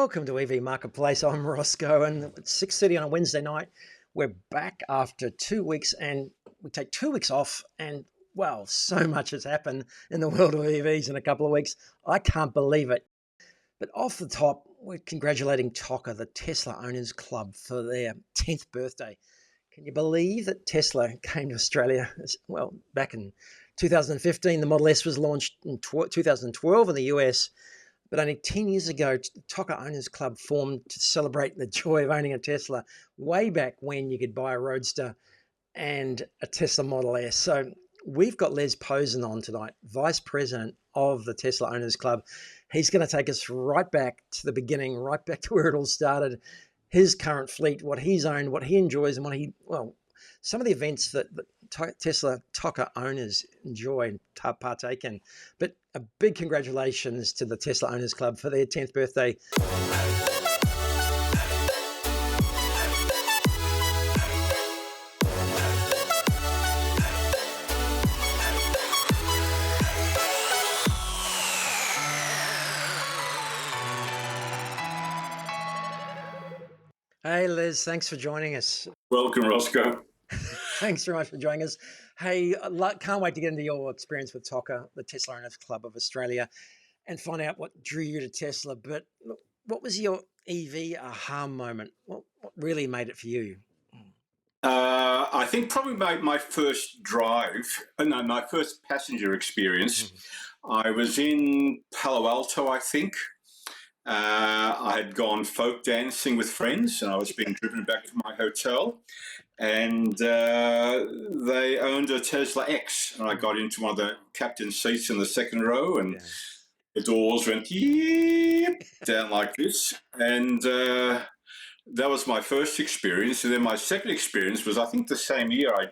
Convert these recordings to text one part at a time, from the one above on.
Welcome to EV Marketplace. I'm Rosco, and it's 6:30 on a Wednesday night. We're back after 2 weeks, and we take 2 weeks off, and well, so much has happened in the world of EVs in a couple of weeks. I can't believe it. But off the top, we're congratulating TOCA, the Tesla Owners Club, for their 10th birthday. Can you believe that Tesla came to Australia? Well, back in 2015, the Model S was launched in 2012 in the US. But only 10 years ago, the TOCA Owners Club formed to celebrate the joy of owning a Tesla, way back when you could buy a Roadster and a Tesla Model S. So we've got Les Posen on tonight, Vice President of the Tesla Owners Club. He's going to take us right back to the beginning, right back to where it all started, his current fleet, what he's owned, what he enjoys, and some of the events that Tesla TOCA owners enjoy and partake in. But a big congratulations to the Tesla Owners Club for their 10th birthday. Hey, Les, thanks for joining us. Welcome, Rosco. Thanks very much for joining us. Hey, can't wait to get into your experience with TOCA, the Tesla Owners Club of Australia, and find out what drew you to Tesla. But what was your EV aha moment? What really made it for you? I think probably my first my first passenger experience. I was in Palo Alto, I think. I had gone folk dancing with friends, and I was being driven back to my hotel. And they owned a Tesla X, and I got into one of the captain's seats in the second row, and the doors went down like this. And that was my first experience. And then my second experience was, I think, the same year. I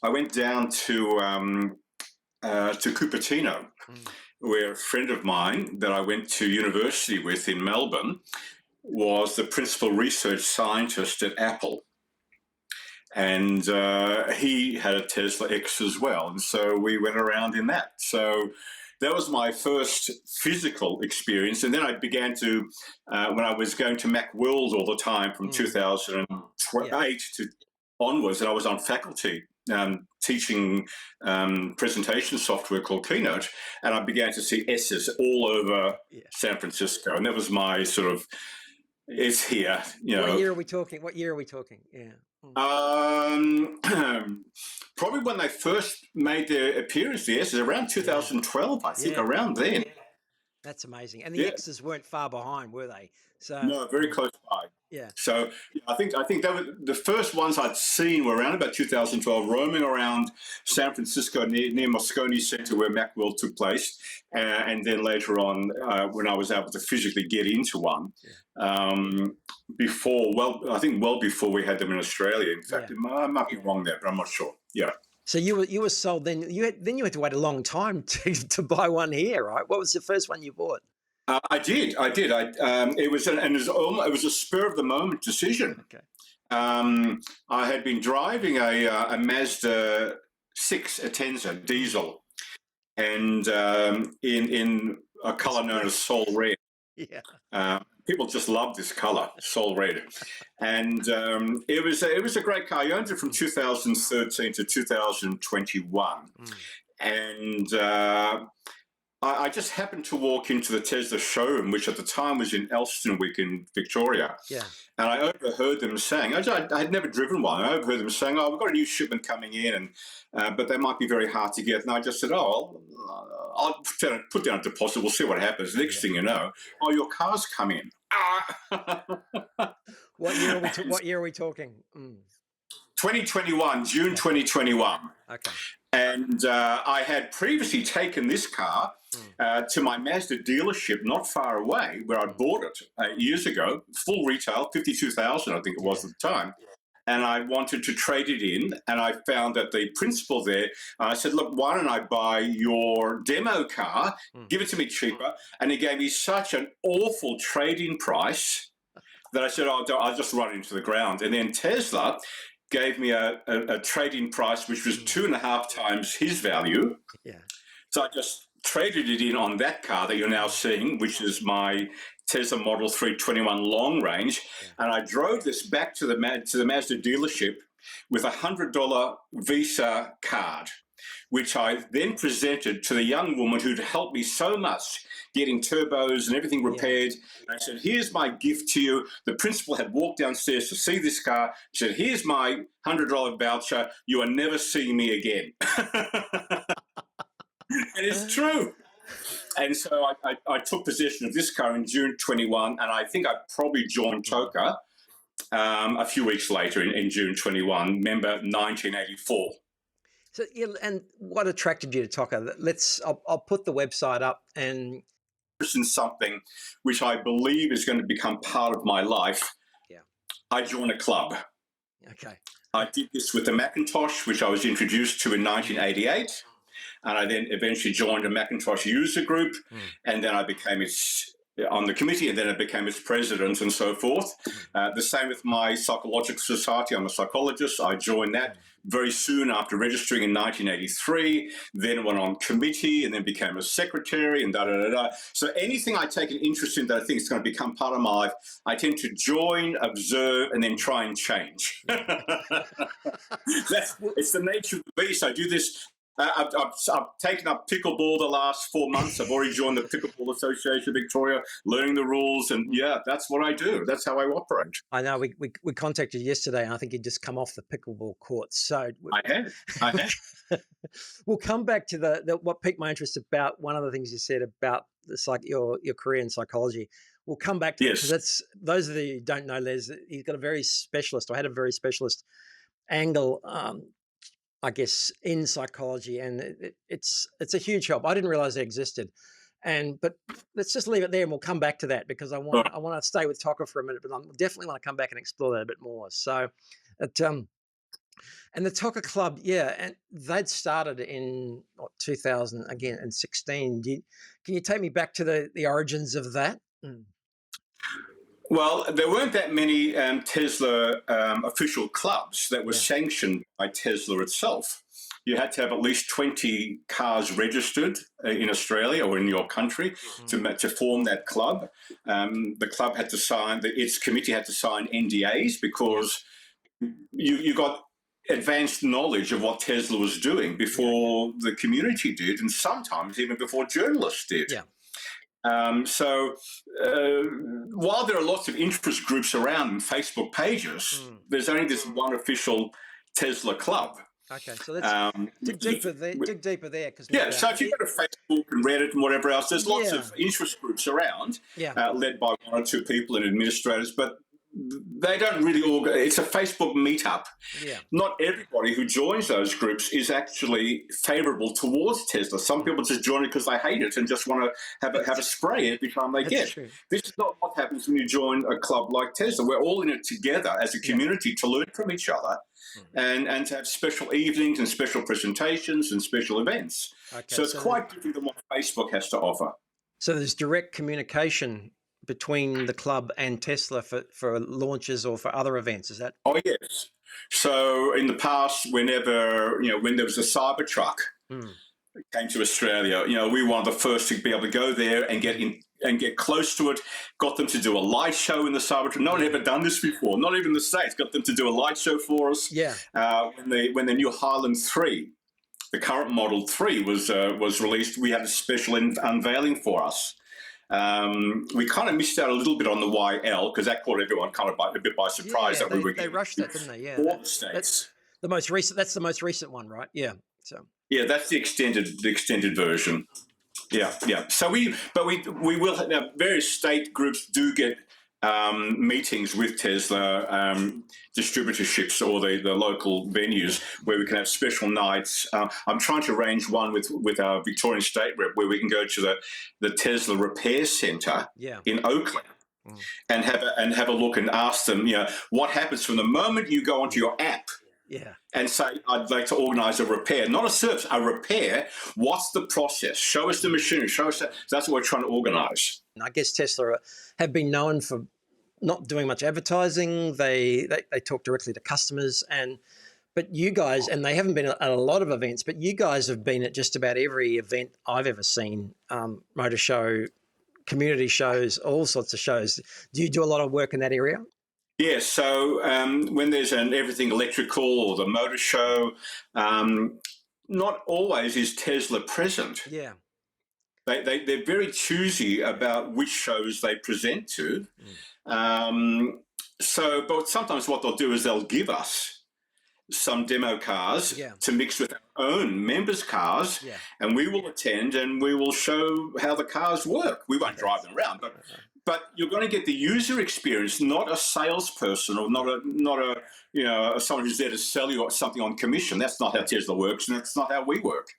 went down to Cupertino, where a friend of mine that I went to university with in Melbourne was the principal research scientist at Apple. And he had a Tesla X as well. And so we went around in that. So that was my first physical experience. And then I began to, when I was going to Macworld all the time from 2008 to onwards, and I was on faculty teaching presentation software called Keynote, and I began to see S's all over San Francisco. And that was my sort of, it's here, you know. What year are we talking? Yeah. Probably when they first made their appearance, the S's, around 2012, I think, around then. That's amazing. And the X's weren't far behind, were they? So no, very close by. Yeah. So I think that was the first ones I'd seen were around about 2012, roaming around San Francisco near Moscone Center where Macworld took place, and then later on when I was able to physically get into one. I think well before we had them in Australia. In fact, I might be wrong there, but I'm not sure. Yeah. So you were sold then. You had to wait a long time to buy one here, right? What was the first one you bought? I did. It was a spur of the moment decision. Okay. I had been driving a Mazda 6 Atenza diesel, and in a color known as Sol Red. Yeah. People just love this color, Sol Red, and it was a great car. I owned it from 2013 to 2021, and I just happened to walk into the Tesla showroom, which at the time was in Elstonwick in Victoria. Yeah. And I overheard them saying, I had never driven one. I overheard them saying, "Oh, we've got a new shipment coming in, but they might be very hard to get." And I just said, "Oh, I'll put down a deposit. We'll see what happens." The next thing you know, your car's come in. What year are we talking? 2021, June 2021. Okay. And I had previously taken this car to my Mazda dealership not far away where I bought it years ago, full retail, $52,000 I think it was at the time. And I wanted to trade it in, and I found that the principal there, I said, "Look, why don't I buy your demo car, give it to me cheaper?" And he gave me such an awful trade-in price that I said, I'll just run into the ground. And then Tesla gave me a trade-in price which was 2.5 times his value. Yeah. So I just traded it in on that car that you're now seeing, which is my Tesla Model 3 21 long range, and I drove this back to the Mazda dealership with a $100 Visa card, which I then presented to the young woman who'd helped me so much getting turbos and everything repaired. And I said, here's my gift to you. The principal had walked downstairs to see this car. She said, here's my $100 voucher. You will never see me again. And it's true. And so I took possession of this car in June 21, and I think I probably joined TOCA a few weeks later in June 21, member 1984. So, yeah, and what attracted you to TOCA? I'll put the website up and something which I believe is going to become part of my life. Yeah, I joined a club. Okay. I did this with the Macintosh, which I was introduced to in 1988. And I then eventually joined a Macintosh user group, and then I became on the committee, and then I became its president and so forth. The same with my psychological society. I'm a psychologist. I joined that very soon after registering in 1983, then went on committee and then became a secretary and da-da-da-da. So anything I take an interest in that I think is going to become part of my life, I tend to join, observe, and then try and change. It's the nature of the beast. I do this. I've taken up pickleball the last 4 months. I've already joined the Pickleball Association Victoria, learning the rules, and that's what I do. That's how I operate. I know we contacted you yesterday, and I think you'd just come off the pickleball courts. So I have. We'll come back to what piqued my interest about one of the things you said about your career in psychology. We'll come back to that, because that's, those of you who don't know Les, he's got a very specialist, or had a very specialist angle, I guess, in psychology, and it's a huge help. I didn't realize it existed, but let's just leave it there, and we'll come back to that, because I want to stay with TOCA for a minute, but I definitely want to come back and explore that a bit more. So, and the TOCA Club, and they'd started in 2016. Can you take me back to the origins of that? Well, there weren't that many Tesla official clubs that were sanctioned by Tesla itself. You had to have at least 20 cars registered in Australia or in your country to form that club. The club had to sign, its committee had to sign NDAs, because you got advanced knowledge of what Tesla was doing before the community did, and sometimes even before journalists did. Yeah. So while there are lots of interest groups around and Facebook pages, there's only this one official Tesla club. Okay, so let's dig deeper there. So if you go to Facebook and Reddit and whatever else, there's lots of interest groups around, led by one or two people and administrators, but they don't really it's a Facebook meetup. Not everybody who joins those groups is actually favorable towards Tesla. Some people just join it because they hate it and just want to have a spray every time they get. True. This is not what happens when you join a club like Tesla. We're all in it together as a community to learn from each other, and to have special evenings and special presentations and special events. So it's quite different than what Facebook has to offer. So there's direct communication between the club and Tesla for launches or for other events, is that? Oh, yes. So in the past, when there was a Cybertruck came to Australia, we were one of the first to be able to go there and get close to it, got them to do a light show in the Cybertruck. No one had ever done this before, not even the States, got them to do a light show for us. Yeah. When the new Highland 3, the current Model 3 was released, we had a special unveiling for us. We kind of missed out a little bit on the YL, because that caught everyone kind of a bit by surprise. They rushed that, didn't they? Yeah, the States. That's the most recent. That's the most recent one, right? Yeah. So that's the extended version. Yeah. So we will have various state groups do get meetings with Tesla distributorships or the local venues where we can have special nights. I'm trying to arrange one with our Victorian state rep where we can go to the Tesla Repair Centre in Oakland and have a look and ask them, what happens from the moment you go onto your app and say, I'd like to organise a repair, not a service, a repair. What's the process? Show us the machinery. Show us that. So that's what we're trying to organise. I guess Tesla have been known for not doing much advertising. They talk directly to customers, But you guys, and they haven't been at a lot of events, but you guys have been at just about every event I've ever seen, motor show, community shows, all sorts of shows. Do you do a lot of work in that area? Yes, so when there's an everything electrical or the motor show, not always is Tesla present. Yeah. They're very choosy about which shows they present to. But sometimes what they'll do is they'll give us some demo cars to mix with our own members' cars, and we will attend and we will show how the cars work. We won't drive them around, but you're going to get the user experience, not a salesperson or not a someone who's there to sell you something on commission. That's not how Tesla works, and that's not how we work.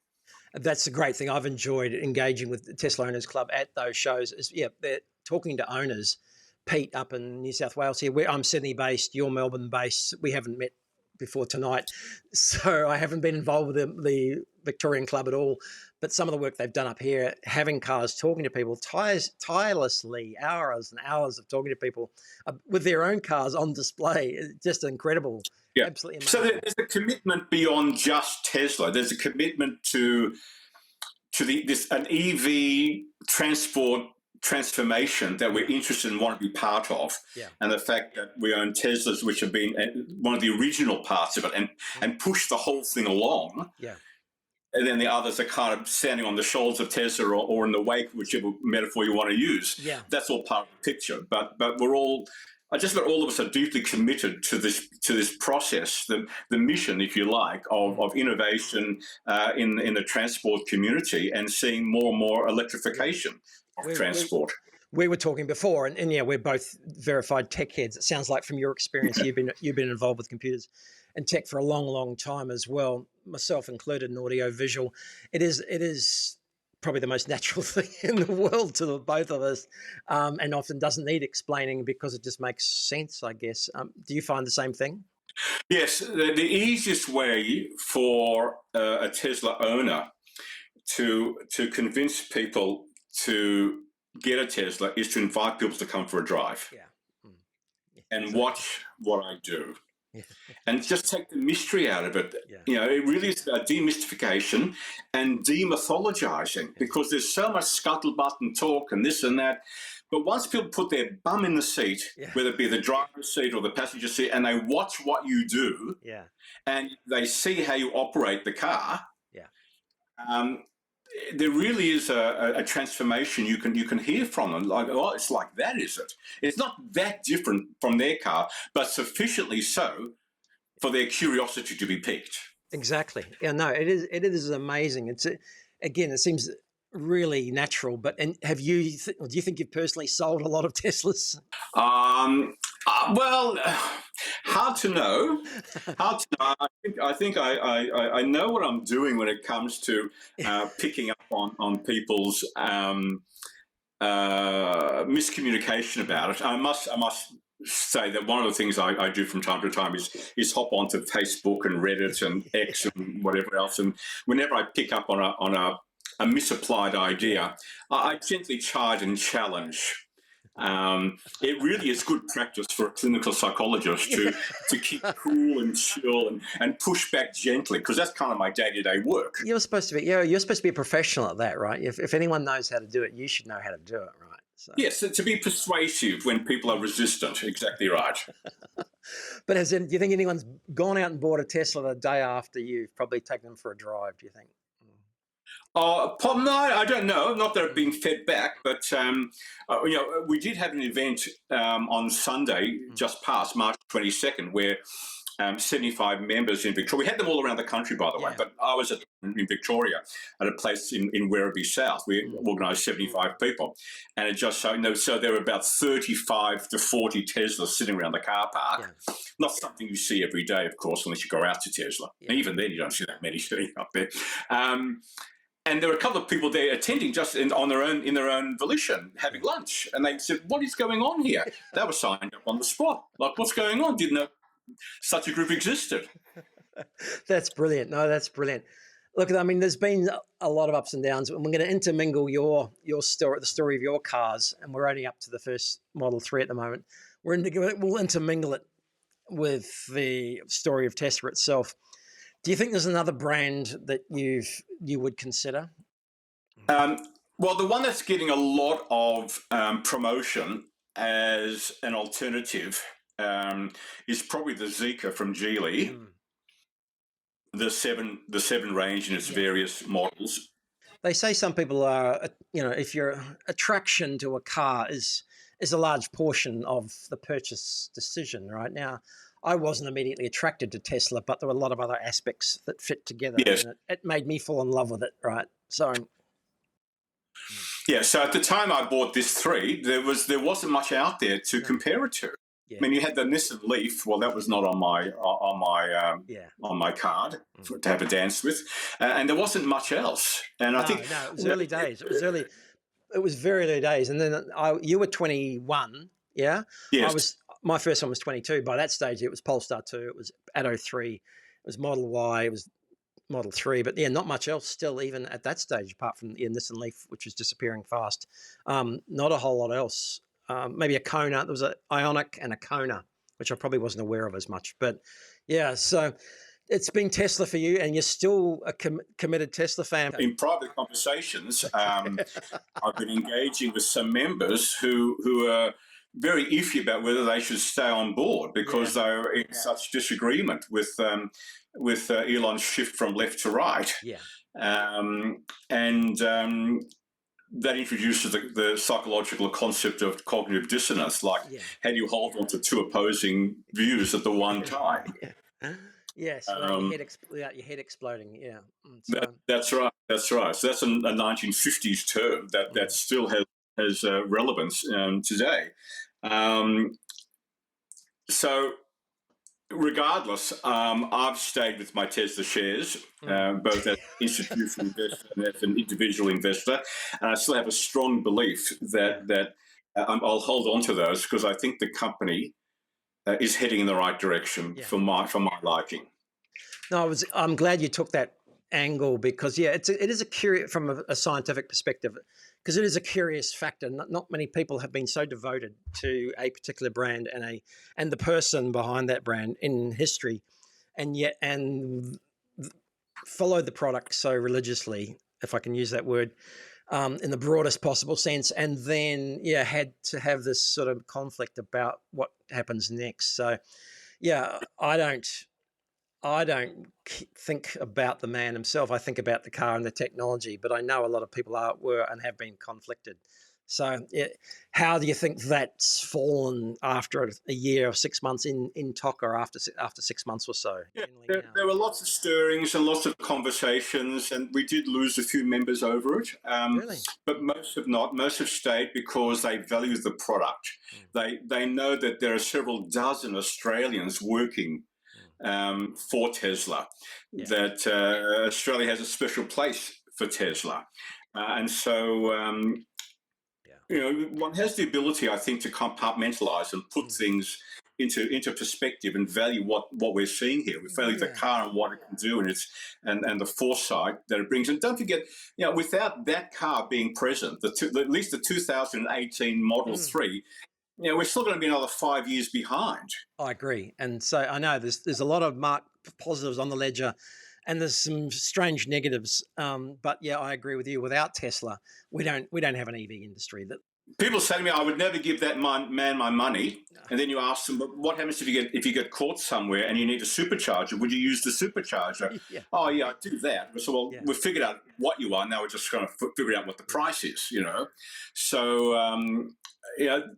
That's a great thing. I've enjoyed engaging with the Tesla Owners Club at those shows. They're talking to owners. Pete up in New South Wales here. I'm Sydney based. You're Melbourne based. We haven't met before tonight, so I haven't been involved with the Victorian Club at all. But some of the work they've done up here, having cars, talking to people tirelessly, hours and hours of talking to people with their own cars on display, just incredible. Yeah. Absolutely amazing. So there's a commitment beyond just Tesla. There's a commitment to an EV transport transformation that we're interested and want to be part of. And the fact that we own Teslas, which have been one of the original parts of it, and push the whole thing along. And then the others are kind of standing on the shoulders of Tesla or in the wake, whichever metaphor you want to use. That's all part of the picture. But we're all, I just about all of us are deeply committed to this process, the mission, if you like, of innovation in the transport community, and seeing more and more electrification of transport. We were talking before, and we're both verified tech heads. It sounds like from your experience, you've been involved with computers and tech for a long, long time as well, myself included in audio visual. It is probably the most natural thing in the world to the both of us, and often doesn't need explaining because it just makes sense, I guess. Do you find the same thing? Yes, the easiest way for a Tesla owner to convince people to get a Tesla is to invite people to come for a drive and watch what I do. And just take the mystery out of it. It really is about demystification and demythologizing, because there's so much scuttlebutt and talk and this and that. But once people put their bum in the seat, whether it be the driver's seat or the passenger seat, and they watch what you do, and they see how you operate the car, there really is a transformation you can hear from them. Like, oh, it's like that, is it? It's not that different from their car, but sufficiently so for their curiosity to be piqued. Exactly. Yeah, no, it is amazing. Again, it seems really natural. But have you? Do you think you've personally sold a lot of Teslas? Well, hard to know. Hard to know. I think I know what I'm doing when it comes to picking up on people's miscommunication about it. I must say that one of the things I do from time to time is hop onto Facebook and Reddit and X and whatever else, and whenever I pick up on a misapplied idea, I gently chide and challenge. It really is good practice for a clinical psychologist to keep cool and chill and push back gently, because that's kind of my day-to-day work. You're supposed to be a professional at that, right? If anyone knows how to do it, you should know how to do it, right? So. Yes, to be persuasive when people are resistant. Exactly right. But do you think anyone's gone out and bought a Tesla the day after you've probably taken them for a drive, do you think? No, I don't know. Not that I've been fed back, but we did have an event on Sunday, just past March 22nd, where 75 members in Victoria. We had them all around the country, by the way, but I was in Victoria at a place in Werribee South. We organised 75 people, and it just so there were about 35 to 40 Teslas sitting around the car park. Not something you see every day, of course, unless you go out to Tesla. And even then, you don't see that many sitting up there. And there were a couple of people there attending just in their own volition, having lunch. And they said, "What is going on here?" They were signed up on the spot. Like, what's going on? Didn't know such a group existed. That's brilliant. No, that's brilliant. Look, I mean, there's been a lot of ups and downs, and we're going to intermingle your story, the story of your cars, and we're only up to the first Model 3 at the moment. We'll intermingle it with the story of Tesla itself, do you think there's another brand that you would consider? Um, well, the one that's getting a lot of promotion as an alternative is probably the Zika from Geely, the seven range in its various models. They say some people are, if your attraction to a car is a large portion of the purchase decision. Right now, I wasn't immediately attracted to Tesla, but there were a lot of other aspects that fit together, Yes. and it made me fall in love with it. Right, so Yeah. So at the time I bought this 3, there wasn't much out there to compare it to. yeah, I mean, you had the Nissan Leaf. Well, that was not on my yeah. on my card to have a dance with, and there wasn't much else. And I think No, it was early days. It was early. It was very early days, and then you were 21. Yeah, yes, My first one was 22. By that stage, it was Polestar 2. It was Atto 3. It was Model Y. It was Model 3. But yeah, not much else still, even at that stage, apart from the Nissan Leaf, which was disappearing fast. Not a whole lot else. Maybe a Kona. There was an Ioniq and a Kona, which I probably wasn't aware of as much. But yeah, so it's been Tesla for you, and you're still a committed Tesla fan. in private conversations, I've been engaging with some members who are very iffy about whether they should stay on board because they're in such disagreement with Elon's shift from left to right. Yeah. And that introduces the psychological concept of cognitive dissonance, like how do you hold on to 2 opposing views at the one time? Yes, without your head exploding. Yeah. So, that's right. That's right. So that's a 1950s term that still has relevance today. So regardless, I've stayed with my Tesla shares, both as an institutional investor and as an individual investor, and I still have a strong belief that I'll hold on to those because I think the company is heading in the right direction for my liking. No, I'm glad you took that angle because it is a curious from a scientific perspective, because it is a curious factor. Not many people have been so devoted to a particular brand and the person behind that brand in history, and follow the product so religiously, if I can use that word, in the broadest possible sense, and then had to have this sort of conflict about what happens next. So I don't think about the man himself. I think about the car and the technology, but I know a lot of people were and have been conflicted. So how do you think that's fallen after a year or 6 months in TOCA after 6 months or so? Yeah, there were lots of stirrings and lots of conversations, and we did lose a few members over it. Really? But most have not. Most have stayed because they value the product. They know that there are several dozen Australians working for Tesla, that Australia has a special place for Tesla. And so, one has the ability, I think, to compartmentalize and put things into perspective and value what we're seeing here. We value the car and what it can do and the foresight that it brings. And don't forget, without that car being present, at least the 2018 Model 3, we're still going to be another 5 years behind. I agree, and so I know there's a lot of positives on the ledger, and there's some strange negatives. But I agree with you. Without Tesla, we don't have an EV industry. That people say to me, "I would never give that man my money." And then you ask them, "But what happens if you get caught somewhere and you need a supercharger? Would you use the supercharger?" Oh yeah, I'd do that. So we've figured out what you are. Now we're just going to figure out what the price is. So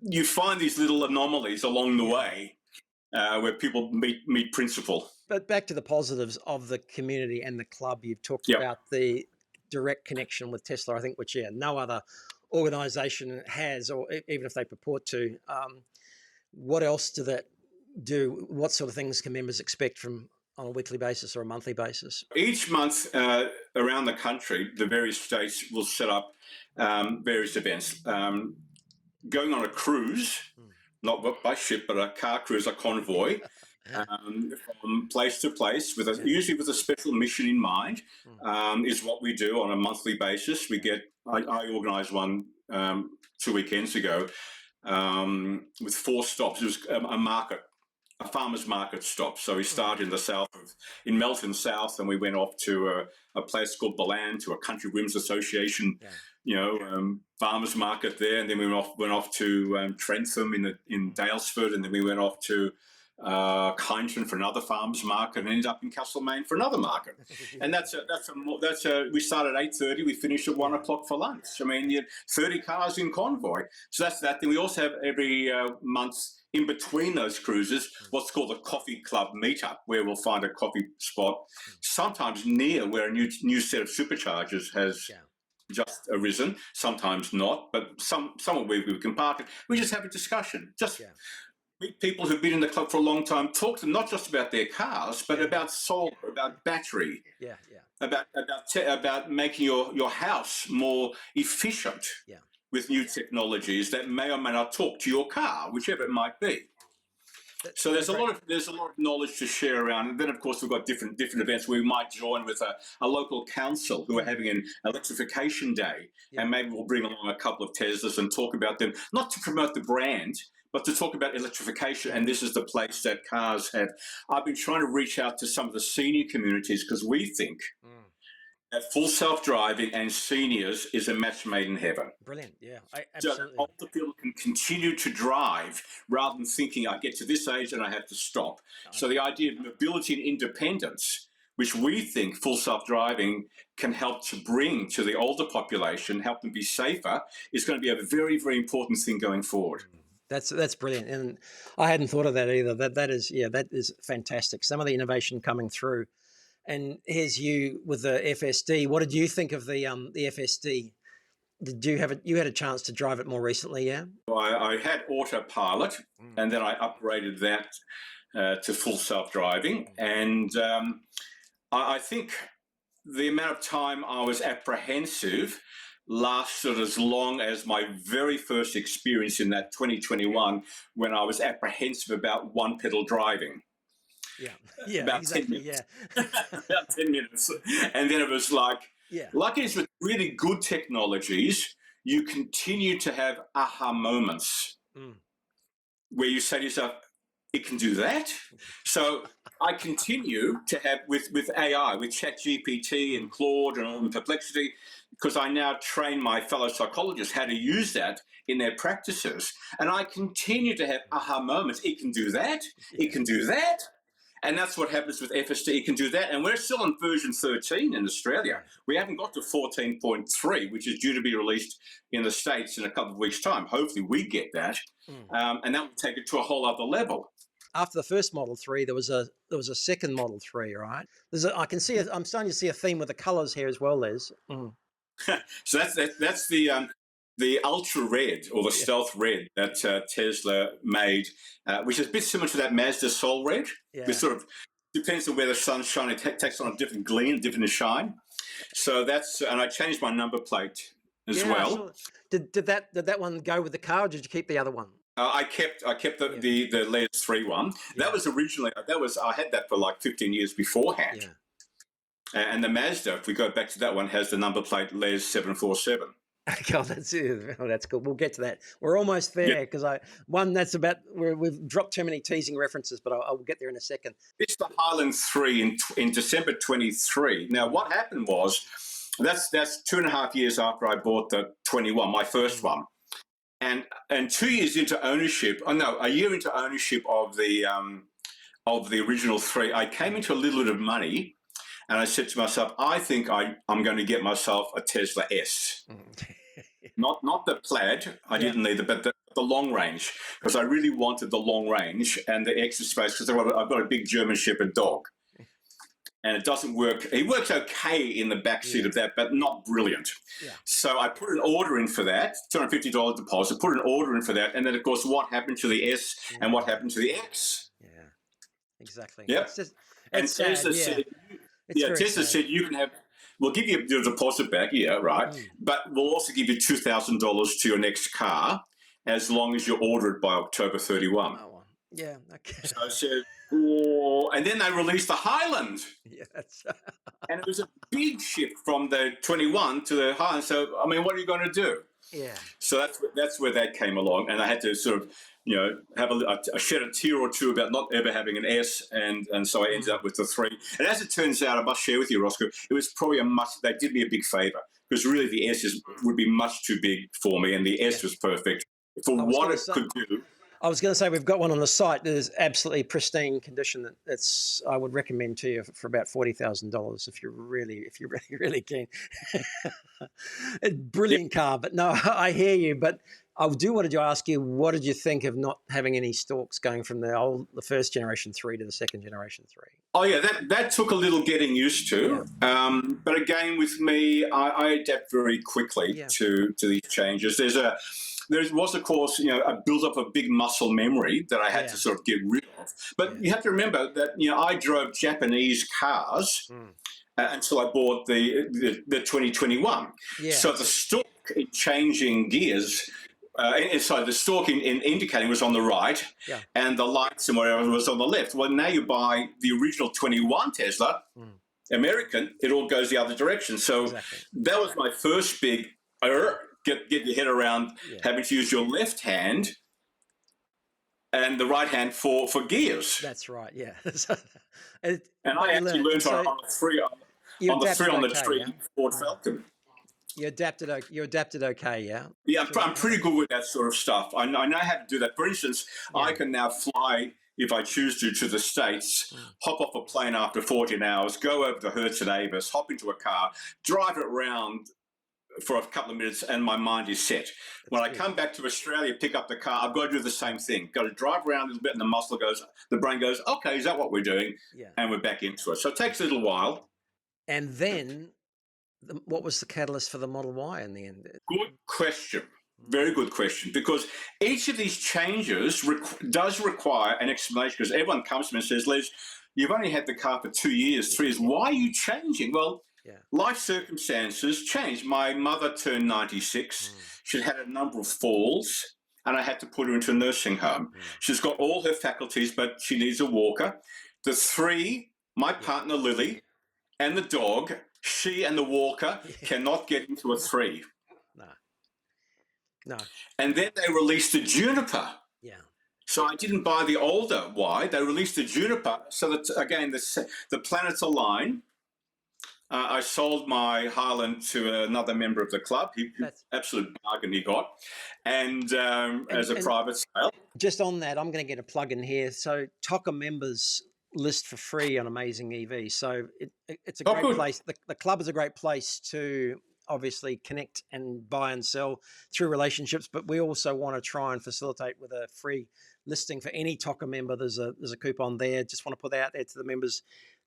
you find these little anomalies along the way where people meet principle. But back to the positives of the community and the club, you've talked about the direct connection with Tesla, I think, which no other organisation has, or even if they purport to. What else do that do? What sort of things can members expect on a weekly basis or a monthly basis? Each month around the country, the various states will set up various events. Going on a cruise, not by ship, but a car cruise, a convoy, from place to place, usually with a special mission in mind, is what we do on a monthly basis. I organised one 2 weekends ago with 4 stops. It was a market a farmer's market stop. So we started in the in Melton South, and we went off to a place called Balan, to a Country Women's Association, farmers market there, and then we went off to Trentham in Daylesford, and then we went off to Kyneton for another farmers market, and ended up in Castlemaine for another market. And we started at 8:30, we finished at 1 o'clock for lunch. I mean, you had 30 cars in convoy. So that's that. Then we also have every month, in between those cruises, what's called a coffee club meetup, where we'll find a coffee spot, sometimes near where a new set of superchargers has just arisen, sometimes not, but somewhere where we can park it. We just have a discussion. Meet people who've been in the club for a long time, talk to them not just about their cars, but about solar, about battery, about making your house more efficient. With new technologies that may or may not talk to your car, whichever it might be. So there's a lot of knowledge to share around, and then of course we've got different events where we might join with a local council who are having an electrification day, and maybe we'll bring along a couple of Teslas and talk about them, not to promote the brand, but to talk about electrification. And this is the place that cars have. I've been trying to reach out to some of the senior communities, because we think that full self-driving and seniors is a match made in heaven. Brilliant, absolutely. So older people can continue to drive rather than thinking, I get to this age and I have to stop. So the idea of mobility and independence, which we think full self-driving can help to bring to the older population, help them be safer, is going to be a very, very important thing going forward. That's brilliant, and I hadn't thought of that either. That is fantastic. Some of the innovation coming through. And here's you with the FSD. What did you think of the FSD? Did you had a chance to drive it more recently? Yeah. I had autopilot, and then I upgraded that to full self-driving. And I think the amount of time I was apprehensive lasted as long as my very first experience in that 2021, when I was apprehensive about one pedal driving. About exactly. 10 minutes. About 10 minutes. And then it was like it is with really good technologies, you continue to have aha moments where you say to yourself, it can do that? So I continue to have with AI, with ChatGPT and Claude and Perplexity, because I now train my fellow psychologists how to use that in their practices. And I continue to have aha moments. It can do that. It can do that. And that's what happens with FSD. It can do that. And we're still on version 13 in Australia. We haven't got to 14.3, which is due to be released in the States in a couple of weeks' time. Hopefully we get that. And that will take it to a whole other level. After the first Model 3, there was a second Model 3, right? I'm starting to see a theme with the colours here as well, Les. So that's the ultra red, or the stealth red, that Tesla made, which is a bit similar to that Mazda Soul Red. It sort of depends on where the sun's shining. It takes on a different gleam, different shine. So and I changed my number plate as well. Sure. Did that one go with the car, or did you keep the other one? I kept the Les 3 one. That was originally I had that for like 15 years beforehand. And the Mazda, if we go back to that one, has the number plate Les 747. God, that's cool. We'll get to that. We're almost there, because we've dropped too many teasing references, but I'll get there in a second. It's the Highland 3 in December 23. Now, what happened was that's 2.5 years after I bought the 21, my first one, and 2 years into ownership. A year into ownership of the original 3, I came into a little bit of money. And I said to myself, I think I'm going to get myself a Tesla S. Not the plaid, I didn't need it, but the long range, because I really wanted the long range and the extra space, because I've got a big German Shepherd dog. And it doesn't work. It works okay in the back seat of that, but not brilliant. So I put an order in for that, $250 deposit, put an order in for that. And then, of course, what happened to the S and what happened to the X? Exactly. Yep. And Tesla said... Tesla said we'll give you your deposit back, but we'll also give you $2,000 to your next car as long as you order it by October 31. Oh, yeah, okay. So I said, and then they released the Highland. And it was a big shift from the 21 to the Highland. So, I mean, what are you going to do? So that's where that came along, and I had to sort of I shed a tear or two about not ever having an S, and so I ended up with the 3. And as it turns out, I must share with you, Roscoe, it was probably they did me a big favour, because really the S would be much too big for me, and the S was perfect for what it could do. I was going to say, we've got one on the site that is absolutely pristine condition. I would recommend to you for about $40,000 if you're really keen. Brilliant car, but no, I hear you. But I do want to ask you, what did you think of not having any stalks going from the first generation 3 to the second generation 3? Oh yeah, that took a little getting used to. Yeah. But again, with me, I adapt very quickly to these changes. There was, of course, a build-up of big muscle memory that I had to sort of get rid of. But you have to remember that, I drove Japanese cars until I bought the 2021. Yeah. So the stalk in changing gears, the stalk in indicating was on the right, and the lights and whatever was on the left. Well, now you buy the original 21 Tesla, American, it all goes the other direction. So that was my first big get your head around having to use your left hand and the right hand for gears. That's right, yeah. And I actually learned on the 3 on the street Ford Falcon. You adapted okay, yeah? Yeah, I'm pretty good with that sort of stuff. I know how to do that. For instance, I can now fly, if I choose to the States, hop off a plane after 14 hours, go over to Hertz and Avis, hop into a car, drive it around for a couple of minutes, and my mind is set. When I come back to Australia, pick up the car, I've got to do the same thing. Got to drive around a little bit, and the brain goes, okay, is that what we're doing? Yeah. And we're back into it. So it takes a little while. And then, what was the catalyst for the Model Y in the end? Good question. Very good question. Because each of these changes does require an explanation, because everyone comes to me and says, Les, you've only had the car for 2 years, 3 years. Why are you changing? Well, life circumstances changed. My mother turned 96. She'd had a number of falls, and I had to put her into a nursing home. She's got all her faculties, but she needs a walker. The 3, my partner Lily, and the dog, she and the walker cannot get into a 3. No. And then they released the Juniper. Yeah. So I didn't buy the older Y. They released the Juniper so that, again, the planets align. I sold my Highland to another member of the club. Absolute bargain he got, and as a private sale. Just on that, I'm going to get a plug in here. So TOCA members list for free on AmazingEV. So it's a great place. The club is a great place to obviously connect and buy and sell through relationships, but we also want to try and facilitate with a free listing for any TOCA member. There's a coupon there. Just want to put that out there to the members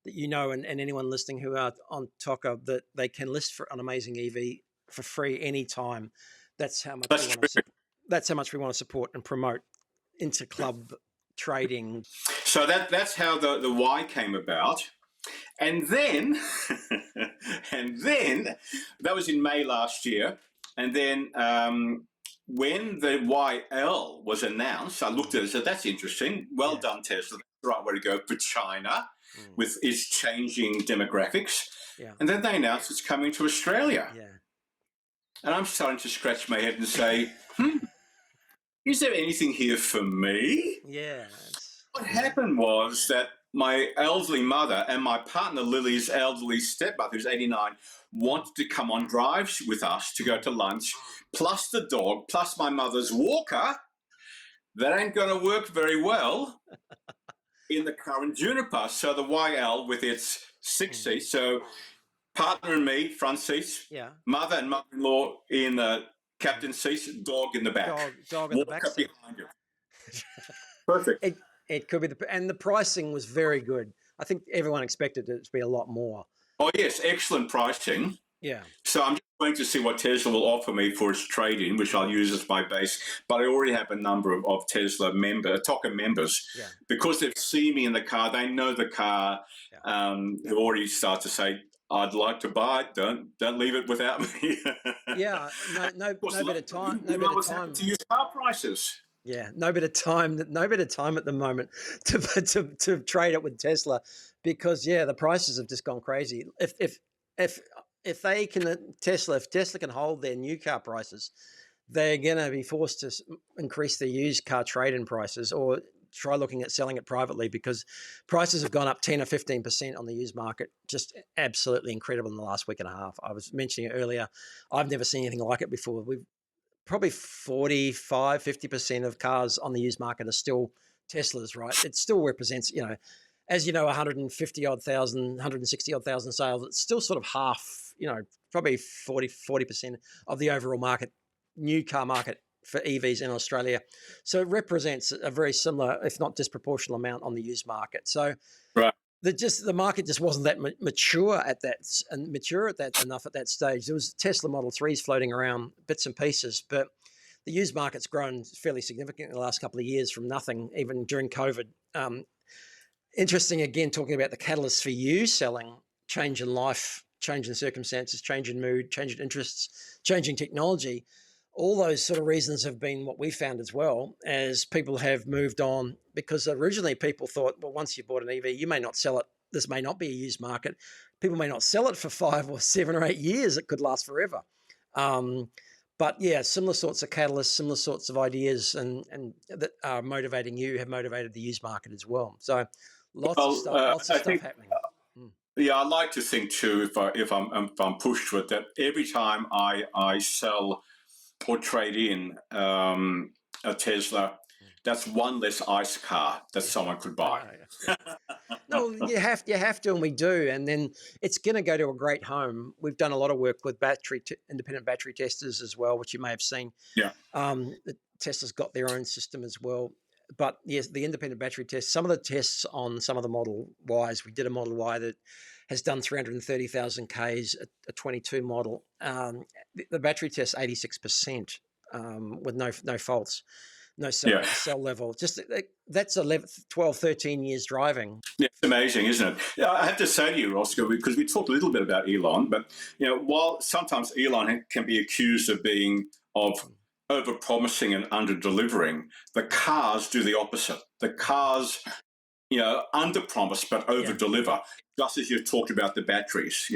that and anyone listening who are on TOCA, that they can list on AmazingEV for free anytime. That's how much we want to support and promote inter-club trading. So that's how the Y came about. And then that was in May last year. And then when the YL was announced, I looked at it and said, that's interesting. Well done, Tesla. That's the right way to go for China with its changing demographics. Yeah. And then they announced it's coming to Australia. Yeah. And I'm starting to scratch my head and say, is there anything here for me? Yeah. What happened was that my elderly mother and my partner Lily's elderly stepmother, who's 89, wanted to come on drives with us to go to lunch, plus the dog, plus my mother's walker. That ain't going to work very well in the current Juniper. So the YL with its 6 seats, so partner and me, front seats, mother and mother-in-law in the captain's seats, dog in the back. Dog in the back seat. Behind you. Perfect. It could be and the pricing was very good. I think everyone expected it to be a lot more. Oh yes, excellent pricing. Yeah. So I'm just waiting to see what Tesla will offer me for its trade-in, which I'll use as my base. But I already have a number of Tesla TOCA members, because they've seen me in the car. They know the car. They've already started to say, "I'd like to buy it. Don't leave it without me." Yeah. No better time. No better time to use car prices. Yeah, no better time at the moment to trade it with Tesla, because the prices have just gone crazy. If Tesla can hold their new car prices, they're going to be forced to increase their used car trade-in prices or try looking at selling it privately, because prices have gone up 10 or 15% on the used market. Just absolutely incredible in the last week and a half. I was mentioning it earlier. I've never seen anything like it before. We've probably 45, 50% of cars on the used market are still Teslas, right? It still represents, as you know, 150 odd thousand, 160 odd thousand sales. It's still sort of half, probably 40% of the overall market, new car market for EVs in Australia. So it represents a very similar, if not disproportional amount on the used market. So Right. the market just wasn't that mature at that enough at that stage. There was Tesla Model 3s floating around bits and pieces, but the used market's grown fairly significantly in the last couple of years from nothing, even during COVID. Interesting, again, talking about the catalysts for you selling: change in life, change in circumstances, change in mood, change in interests, changing technology. All those sort of reasons have been what we found as well, as people have moved on, because originally people thought, well, once you bought an EV, you may not sell it. This may not be a used market. People may not sell it for 5 or 7 or 8 years. It could last forever. But yeah, similar sorts of catalysts, similar sorts of ideas, and that are motivating you have motivated the used market as well. So lots of stuff happening. Yeah, I like to think too, if I'm pushed to it, that every time I sell or trade in a Tesla, that's one less ICE car that someone could buy. No, you have to, and we do. And then it's going to go to a great home. We've done a lot of work with independent battery testers as well, which you may have seen. Yeah. Tesla's got their own system as well. But yes, the independent battery tests, some of the tests on some of the Model Ys, we did a Model Y that has done 330,000 Ks, a 22 model. The battery test 86% with no faults. No cell level. Just that's 12, 13 years driving. Yeah, it's amazing, isn't it? Yeah, I have to say to you, Rosco, because we talked a little bit about Elon, but while sometimes Elon can be accused of over-promising and under-delivering, the cars do the opposite. The cars, under-promise but over-deliver, just as you've talked about the batteries,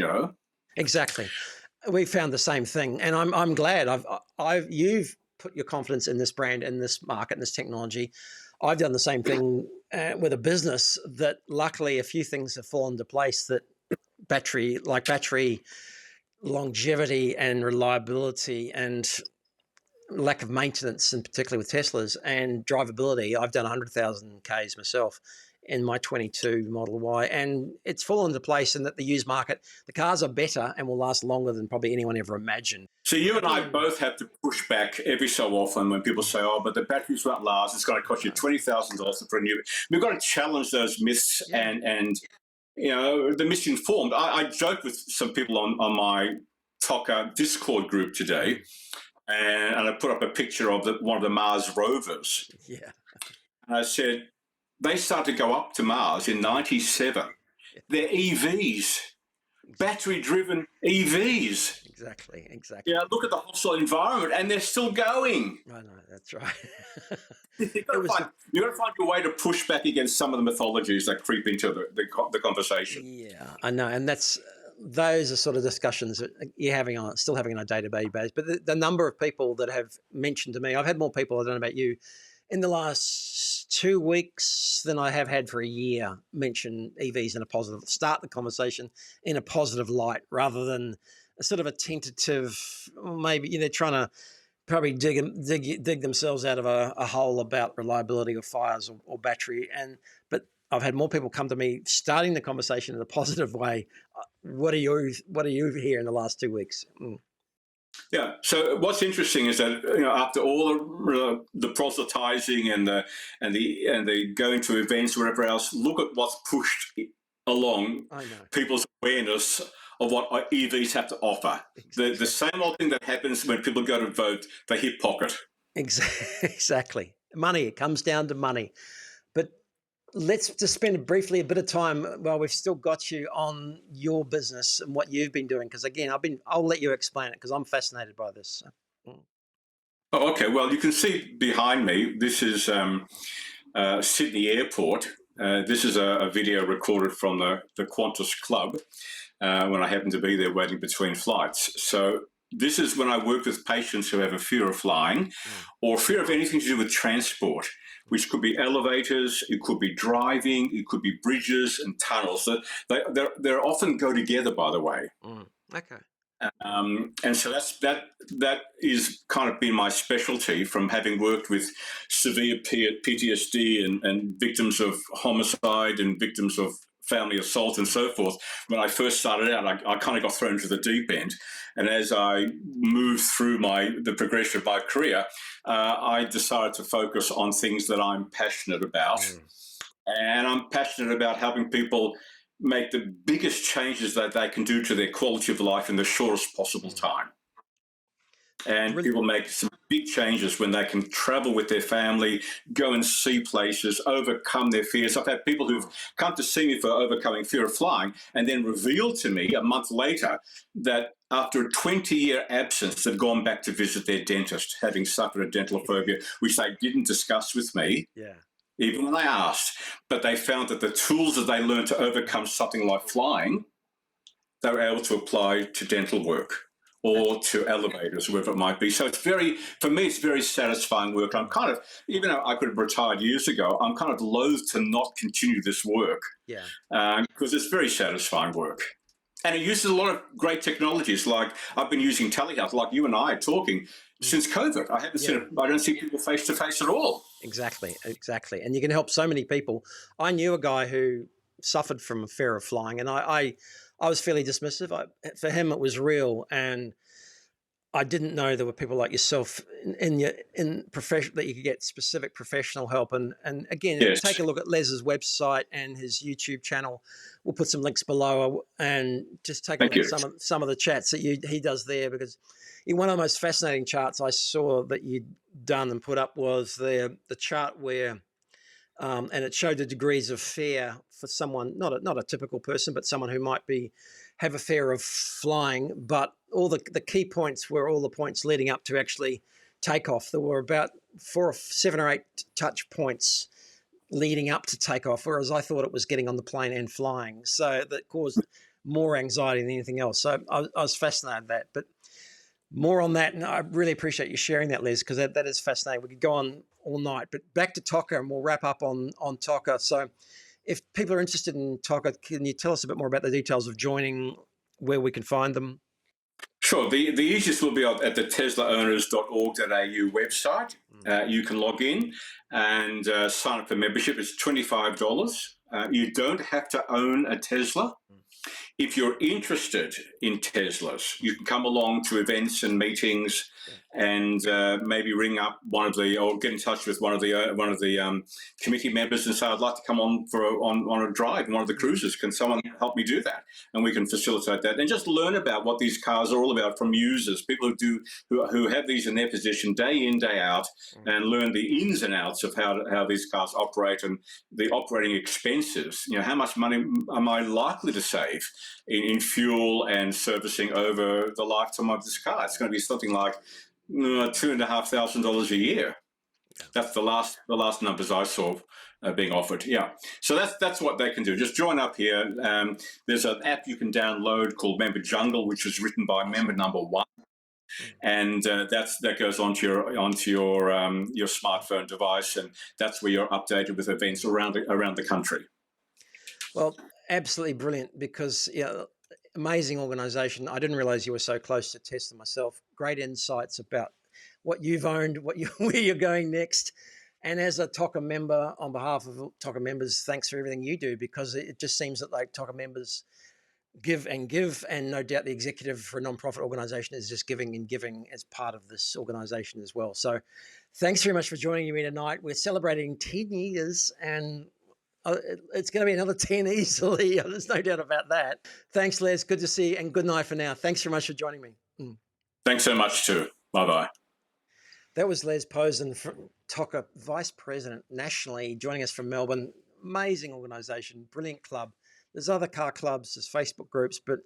Exactly. We found the same thing, and I'm glad you've put your confidence in this brand, in this market, in this technology. I've done the same thing with a business that luckily a few things have fallen into place, that battery longevity and reliability and lack of maintenance, and particularly with Teslas, and drivability. I've done 100,000 Ks myself in my 22 Model Y, and it's fallen into place in that the used market, the cars are better and will last longer than probably anyone ever imagined. So you and I both have to push back every so often when people say, oh, but the batteries won't last. It's going to cost you $20,000 for a new. We've got to challenge those myths and the misinformed. I joked with some people on my TOCA Discord group today, and I put up a picture of one of the Mars rovers. Yeah. And I said, they started to go up to Mars in 97. They're EVs. Battery-driven EVs. Exactly. Look at the hostile environment, and they're still going. I know, that's right. You've got to find your way to push back against some of the mythologies that creep into the conversation. Yeah, I know, and those are sort of discussions that you're still having on a day-to-day basis. But the number of people that have mentioned to me, I've had more people, I don't know about you, in the last 2 weeks than I have had for a year, mention EVs in a positive, start the conversation in a positive light, rather than a sort of a tentative, maybe they're trying to probably dig themselves out of a hole about reliability or fires or battery. But I've had more people come to me starting the conversation in a positive way. What are you here in the last 2 weeks? Yeah. So what's interesting is that after all the proselytizing and the going to events, whatever else, look at what's pushed along people's awareness of what EVs have to offer. Exactly. The same old thing that happens when people go to vote, they hit pocket. Exactly. Money. It comes down to money. But let's just spend briefly a bit of time while we've still got you on your business and what you've been doing. Because again, I'll let you explain it because I'm fascinated by this. Oh, okay. Well, you can see behind me, this is Sydney Airport. This is a video recorded from the Qantas Club when I happened to be there waiting between flights. So This is when I work with patients who have a fear of flying or fear of anything to do with transport, which could be elevators, it could be driving, it could be bridges and tunnels. So they often go together, by the way. Okay. And so that is kind of been my specialty, from having worked with severe PTSD and victims of homicide and victims of family assault and so forth. When I first started out, I kind of got thrown into the deep end. And as I moved through the progression of my career, I decided to focus on things that I'm passionate about. And I'm passionate about helping people make the biggest changes that they can do to their quality of life in the shortest possible time. And people make some big changes when they can travel with their family, go and see places, overcome their fears. I've had people who've come to see me for overcoming fear of flying and then revealed to me a month later that after a 20-year absence, they've gone back to visit their dentist, having suffered a dental phobia, which they didn't discuss with me. Yeah. Even when they asked, but they found that the tools that they learned to overcome something like flying, they were able to apply to dental work or to elevators, wherever it might be. So for me, it's very satisfying work. I'm kind of, even though I could have retired years ago, I'm kind of loath to not continue this work. Yeah. Because it's very satisfying work. And it uses a lot of great technologies. Like I've been using telehealth, like you and I are talking, since COVID. I don't see people face to face at all. Exactly. And you can help so many people. I knew a guy who suffered from a fear of flying, and I was fairly dismissive. For him, it was real, and I didn't know there were people like yourself in profession that you could get specific professional help. And again, Yes. Take a look at Les's website and his YouTube channel. We'll put some links below, and just take a look at some of the chats that he does there, because one of the most fascinating charts I saw that you'd done and put up was the chart where, and it showed the degrees of fear for someone, not a typical person, but someone who might have a fear of flying. But all the key points were all the points leading up to actually takeoff. There were about 7 or 8 touch points leading up to takeoff, whereas I thought it was getting on the plane and flying. So that caused more anxiety than anything else. So I was fascinated with that. But more on that, and I really appreciate you sharing that, Les, because that is fascinating. We could go on all night, but back to TOCA, and we'll wrap up on TOCA. So if people are interested in TOCA, can you tell us a bit more about the details of joining, where we can find them? Sure. The easiest will be at the teslaowners.org.au website. You can log in and sign up for membership. It's $25. You don't have to own a Tesla. If you're interested in Teslas, you can come along to events and meetings, and maybe ring up or get in touch with one of the committee members and say, I'd like to come on on a drive, one of the cruises. Can someone help me do that? And we can facilitate that, and just learn about what these cars are all about from users, people who have these in their possession day in, day out, and learn the ins and outs of how these cars operate and the operating expenses. How much money am I likely to save in fuel and servicing over the lifetime of this car? It's going to be something like $2,500 a year. That's the last numbers I saw being offered. Yeah, so that's what they can do. Just join up here. There's an app you can download called Member Jungle, which was written by member number 1, and that goes onto your smartphone device, and that's where you're updated with events around the country. Well, absolutely brilliant, because amazing organisation. I didn't realise you were so close to Tesla myself. Great insights about what you've owned, where you're going next. And as a TOCA member, on behalf of TOCA members, thanks for everything you do, because it just seems that like TOCA members give, and no doubt the executive for a non-profit organisation is just giving as part of this organisation as well. So thanks very much for joining me tonight. We're celebrating 10 years, and it's going to be another 10 easily. There's no doubt about that. Thanks, Les. Good to see you, and good night for now. Thanks very much for joining me. Thanks so much too. Bye-bye. That was Les Posen, TOCA Vice President nationally, joining us from Melbourne. Amazing organisation, brilliant club. There's other car clubs, there's Facebook groups, but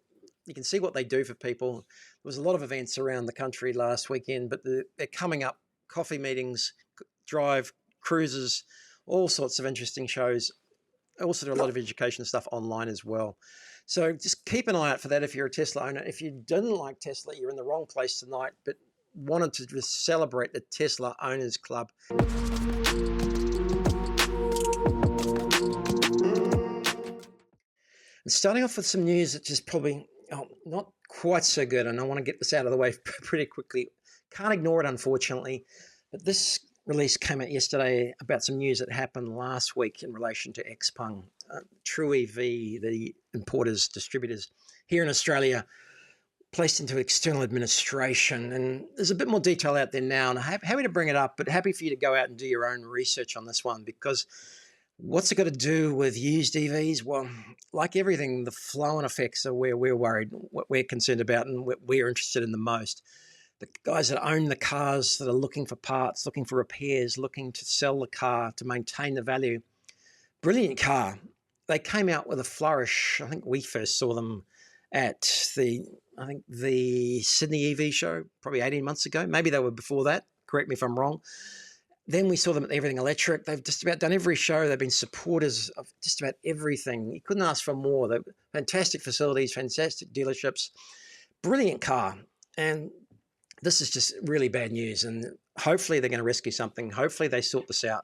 you can see what they do for people. There was a lot of events around the country last weekend, but they're coming up. Coffee meetings, drive, cruises, all sorts of interesting shows. I also do a lot of education stuff online as well. So just keep an eye out for that if you're a Tesla owner. If you didn't like Tesla, you're in the wrong place tonight, but wanted to just celebrate the Tesla Owners Club. And starting off with some news that's just probably not quite so good, and I want to get this out of the way pretty quickly. Can't ignore it, unfortunately, but this release came out yesterday about some news that happened last week in relation to XPeng. True EV, the importers, distributors here in Australia, placed into external administration, and there's a bit more detail out there now, and I'm happy to bring it up, but happy for you to go out and do your own research on this one, because what's it got to do with used EVs? Well, like everything, the flow-on effects are where we're worried, what we're concerned about, and what we're interested in the most. The guys that own the cars, that are looking for parts, looking for repairs, looking to sell the car to maintain the value. Brilliant car. They came out with a flourish. I think we first saw them at the Sydney EV show, probably 18 months ago. Maybe they were before that. Correct me if I'm wrong. Then we saw them at Everything Electric. They've just about done every show. They've been supporters of just about everything. You couldn't ask for more. They're fantastic facilities, fantastic dealerships, brilliant car. And this is just really bad news. And hopefully they're going to rescue something. Hopefully they sort this out.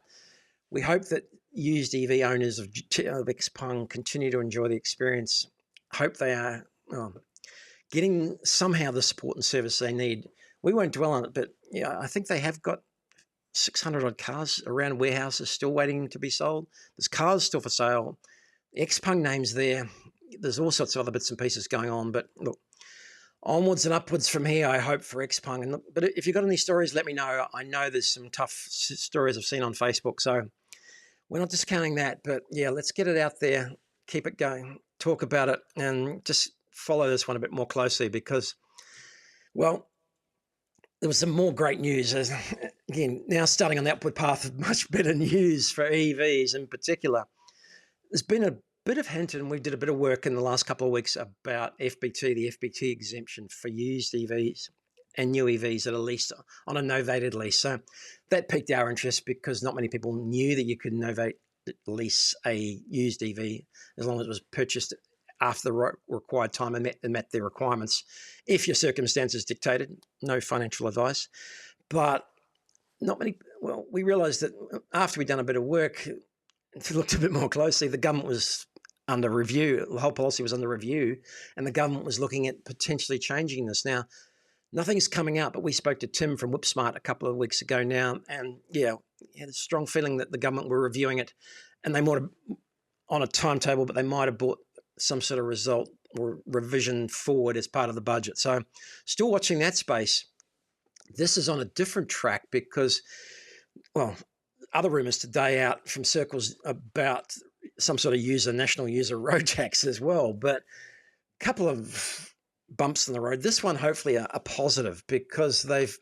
We hope that used EV owners of XPeng continue to enjoy the experience. Hope they are getting somehow the support and service they need. We won't dwell on it, but yeah, I think they have got 600 odd cars around warehouses still waiting to be sold. There's cars still for sale. XPeng name's there. There's all sorts of other bits and pieces going on, but look, onwards and upwards from here, I hope, for XPeng. But if you've got any stories, let me know. I know there's some tough stories I've seen on Facebook, so we're not discounting that. But yeah, let's get it out there, keep it going, talk about it, and just follow this one a bit more closely because, well, there was some more great news. Again, now starting on the upward path of much better news for EVs in particular. There's been a bit of hint, and we did a bit of work in the last couple of weeks about FBT, the FBT exemption for used EVs and new EVs that are leased on a novated lease. So that piqued our interest because not many people knew that you could novate lease a used EV as long as it was purchased after the required time and met their requirements. If your circumstances dictated, no financial advice. But not many, well, we realised that after we'd done a bit of work, if you looked a bit more closely, the government was under review. The whole policy was under review, and the government was looking at potentially changing this. Now, nothing's coming out, but we spoke to Tim from WhipSmart a couple of weeks ago now, and yeah, he had a strong feeling that the government were reviewing it, and they might have on a timetable, but they might have brought some sort of result or revision forward as part of the budget. So still watching that space. This is on a different track because, well, other rumours today out from circles about some sort of national user road tax as well. But a couple of bumps in the road. This one hopefully a positive because they've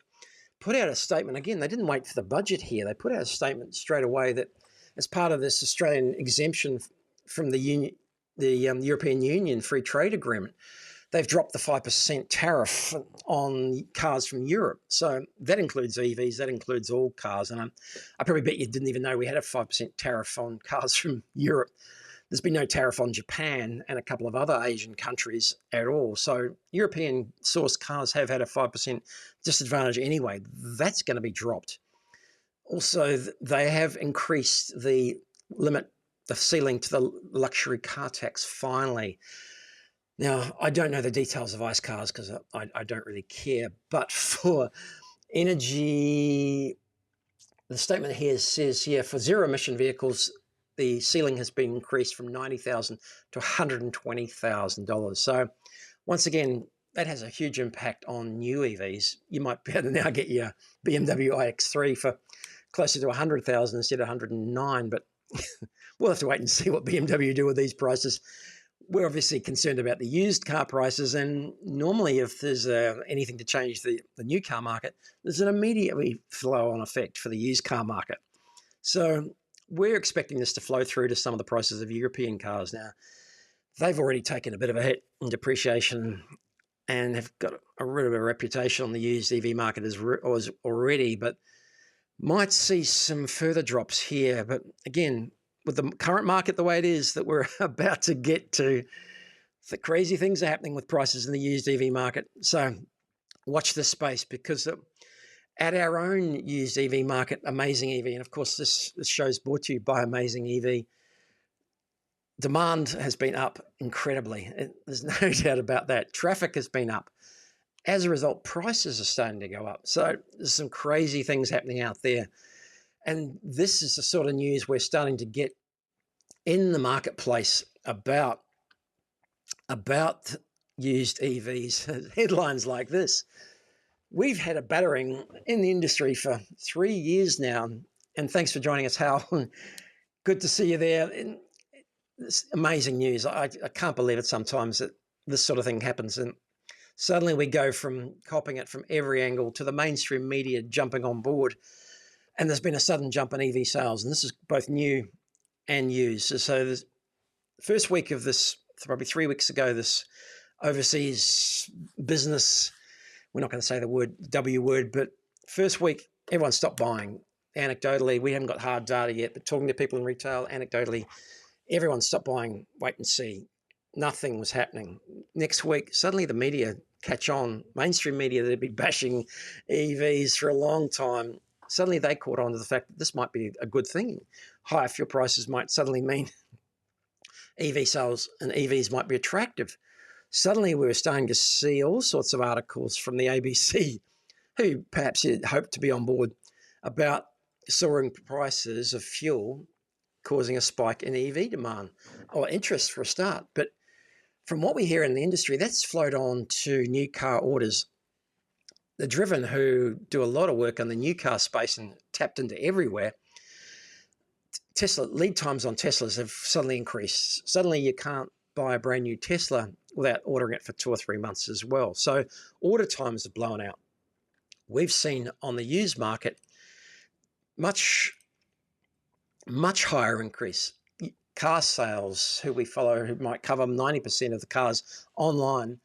put out a statement. Again, they didn't wait for the budget here. They put out a statement straight away that as part of this Australian exemption from the European Union Free Trade Agreement, they've dropped the 5% tariff on cars from Europe. So that includes EVs, that includes all cars. And I probably bet you didn't even know we had a 5% tariff on cars from Europe. There's been no tariff on Japan and a couple of other Asian countries at all. So European sourced cars have had a 5% disadvantage anyway. That's going to be dropped. Also, they have increased the limit, the ceiling to the luxury car tax finally. Now, I don't know the details of ICE cars because I don't really care. But for energy, the statement here says here, for zero-emission vehicles, the ceiling has been increased from $90,000 to $120,000. So once again, that has a huge impact on new EVs. You might be able to now get your BMW iX3 for closer to $100,000 instead of $109,000, but we'll have to wait and see what BMW do with these prices. We're obviously concerned about the used car prices, and normally if there's anything to change the new car market, there's an immediately flow-on effect for the used car market. So we're expecting this to flow through to some of the prices of European cars now. They've already taken a bit of a hit in depreciation and have got a bit of a reputation on the used EV market as already, but might see some further drops here. But again, with the current market the way it is, that we're about to get to, the crazy things are happening with prices in the used EV market. So watch this space, because at our own used EV market, AmazingEV, and of course this show is brought to you by AmazingEV, demand has been up incredibly. There's no doubt about that. Traffic has been up. As a result, prices are starting to go up. So there's some crazy things happening out there. And this is the sort of news we're starting to get in the marketplace about used EVs. Headlines like this. We've had a battering in the industry for 3 years now. And thanks for joining us, Hal. Good to see you there. It's amazing news. I can't believe it sometimes that this sort of thing happens. And suddenly we go from copping it from every angle to the mainstream media jumping on board. And there's been a sudden jump in EV sales. And this is both new and used. So the first week of this, probably 3 weeks ago, this overseas business, we're not going to say the W word, but first week, everyone stopped buying. Anecdotally, we haven't got hard data yet, but talking to people in retail, anecdotally, everyone stopped buying, wait and see. Nothing was happening. Next week, suddenly the media catch on. Mainstream media that had been bashing EVs for a long time, suddenly they caught on to the fact that this might be a good thing. Higher fuel prices might suddenly mean EV sales and EVs might be attractive. Suddenly we were starting to see all sorts of articles from the ABC, who perhaps had hoped to be on board, about soaring prices of fuel causing a spike in EV demand or interest for a start. But from what we hear in the industry, that's flowed on to new car orders. The Driven, who do a lot of work on the new car space and tapped into everywhere, Tesla lead times on Teslas have suddenly increased. Suddenly you can't buy a brand new Tesla without ordering it for 2 or 3 months as well. So order times are blown out. We've seen on the used market much higher increase. Car sales, who we follow, who might cover 90% of the cars online,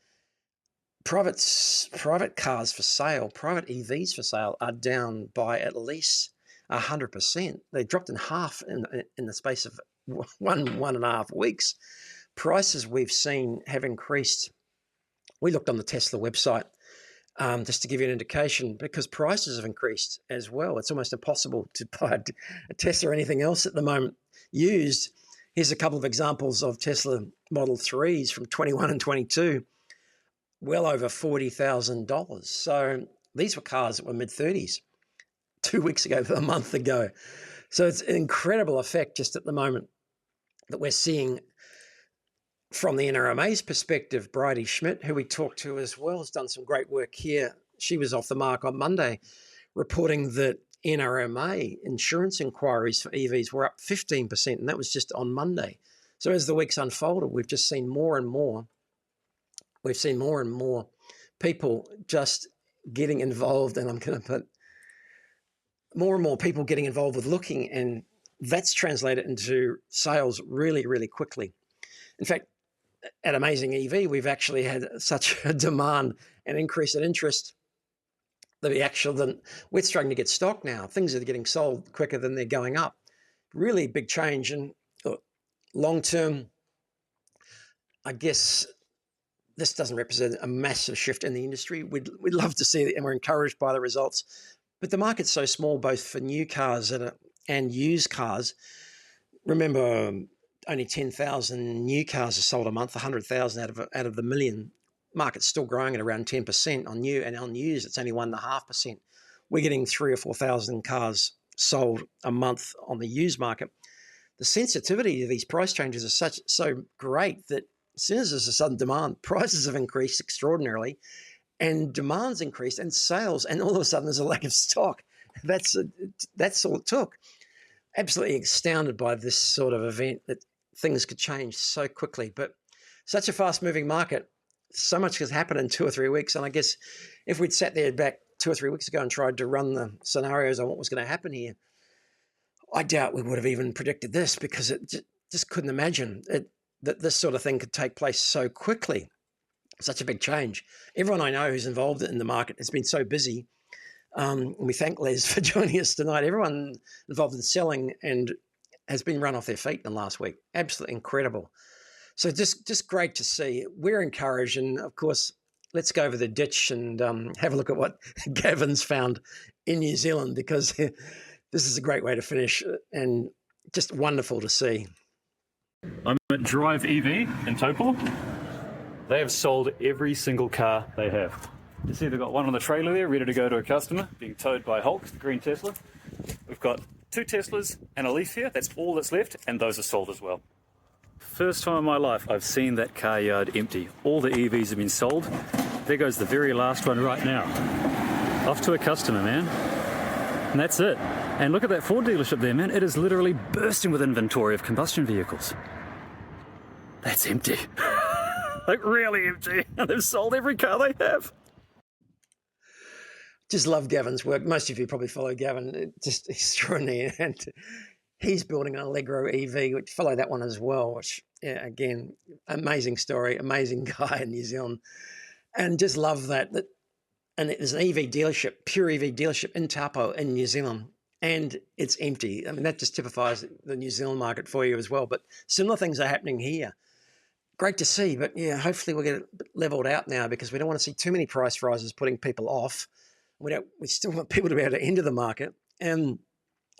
private cars for sale, private EVs for sale are down by at least 100%. They dropped in half in the space of one and a half weeks. Prices we've seen have increased. We looked on the Tesla website just to give you an indication, because prices have increased as well. It's almost impossible to buy a Tesla or anything else at the moment used. Here's a couple of examples of Tesla Model 3s from 21 and 22, well over $40,000. So these were cars that were mid-30s 2 weeks ago, a month ago. So it's an incredible effect just at the moment that we're seeing from the NRMA's perspective. Bridie Schmidt, who we talked to as well, has done some great work here. She was off the mark on Monday, reporting that NRMA insurance inquiries for EVs were up 15%, and that was just on Monday. So as the weeks unfolded, we've just seen more and more. We've seen more and more people just getting involved, and I'm going to put more and more people getting involved with looking, and that's translated into sales really, really quickly. In fact, at AmazingEV, we've actually had such a demand and increase in interest that we're struggling to get stock now. Things are getting sold quicker than they're going up. Really big change. And long term, I guess this doesn't represent a massive shift in the industry. We'd love to see it, and we're encouraged by the results. But the market's so small, both for new cars and used cars. Remember, only 10,000 new cars are sold a month, 100,000 out of the million. Market's still growing at around 10% on new, and on used it's only 1.5%. We're getting 3,000 or 4,000 cars sold a month on the used market. The sensitivity to these price changes is so great that as soon as there's a sudden demand, prices have increased extraordinarily, and demand's increased, and sales, and all of a sudden there's a lack of stock. That's all it took. Absolutely astounded by this sort of event, that things could change so quickly. But such a fast-moving market, so much has happened in 2 or 3 weeks. And I guess if we'd sat there back 2 or 3 weeks ago and tried to run the scenarios on what was going to happen here, I doubt we would have even predicted this, because it just couldn't imagine that this sort of thing could take place so quickly. Such a big change. Everyone I know who's involved in the market has been so busy. And we thank Les for joining us tonight. Everyone involved in selling and has been run off their feet in the last week. Absolutely incredible. So just great to see. We're encouraged, and of course, let's go over the ditch and have a look at what Gavin's found in New Zealand, because this is a great way to finish and just wonderful to see. I'm at Drive EV in Taupo. They have sold every single car they have. You see they've got one on the trailer there ready to go to a customer, being towed by Hulk, the green Tesla. We've got 2 Teslas and a Leaf here. That's all that's left, and those are sold as well. First time in my life I've seen that car yard empty. All the EVs have been sold. There goes the very last one right now. Off to a customer, man. And that's it. And look at that Ford dealership there, man. It is literally bursting with inventory of combustion vehicles. That's empty. Like, really empty. And they've sold every car they have. Just love Gavin's work. Most of you probably follow Gavin. Just extraordinary. And he's building an Allegro EV, which follow that one as well, which, yeah, again, amazing story, amazing guy in New Zealand. And just love that. And there's an EV dealership, pure EV dealership in Taupo in New Zealand, and it's empty. I mean, that just typifies the New Zealand market for you as well. But similar things are happening here. Great to see, but yeah, hopefully we'll get it leveled out now, because we don't want to see too many price rises putting people off. We still want people to be able to enter the market, and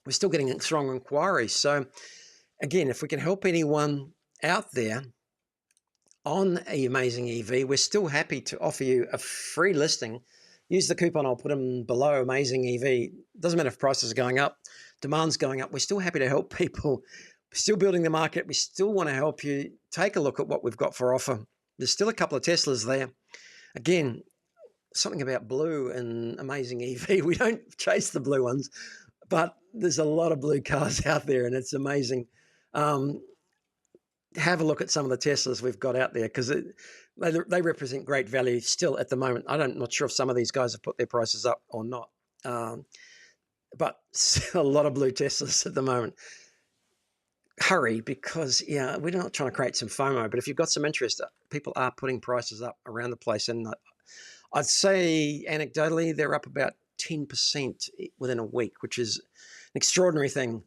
we're still getting strong inquiries. So again, if we can help anyone out there on AmazingEV, we're still happy to offer you a free listing. Use the coupon, I'll put them below, AmazingEV. Doesn't matter if prices are going up, demand's going up. We're still happy to help people. We're still building the market. We still want to help you. Take a look at what we've got for offer. There's still a couple of Teslas there. Again, something about blue and AmazingEV. We don't chase the blue ones, but there's a lot of blue cars out there, and it's amazing. Have a look at some of the Teslas we've got out there, because they represent great value still at the moment. I'm not sure if some of these guys have put their prices up or not, but a lot of blue Teslas at the moment. Hurry, because yeah, we're not trying to create some FOMO, but if you've got some interest, people are putting prices up around the place, and I'd say anecdotally they're up about 10% within a week, which is an extraordinary thing.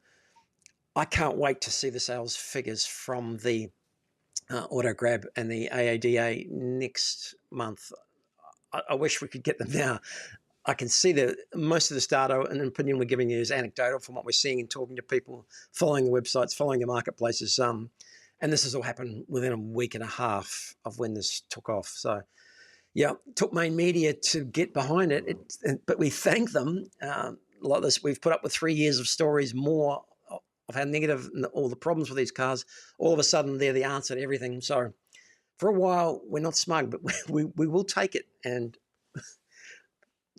I can't wait to see the sales figures from the AutoGrab and the AADA next month. I wish we could get them now. I can see that most of this data and opinion we're giving you is anecdotal from what we're seeing and talking to people, following the websites, following the marketplaces. And this has all happened within a week and a half of when this took off. So, yeah, it took main media to get behind it, but we thank them. A lot of this, we've put up with 3 years of stories more of how negative and all the problems with these cars. All of a sudden, they're the answer to everything. So for a while, we're not smug, but we will take it, and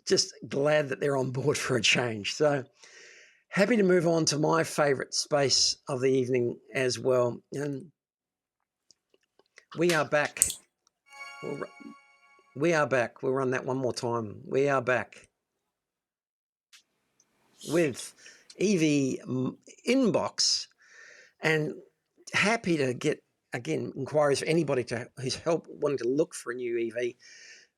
just glad that they're on board for a change. So happy to move on to my favourite space of the evening as well. And we are back. We are back. We'll run that one more time. We are back with EV Inbox, and happy to get, again, inquiries for anybody who's wanting to look for a new EV.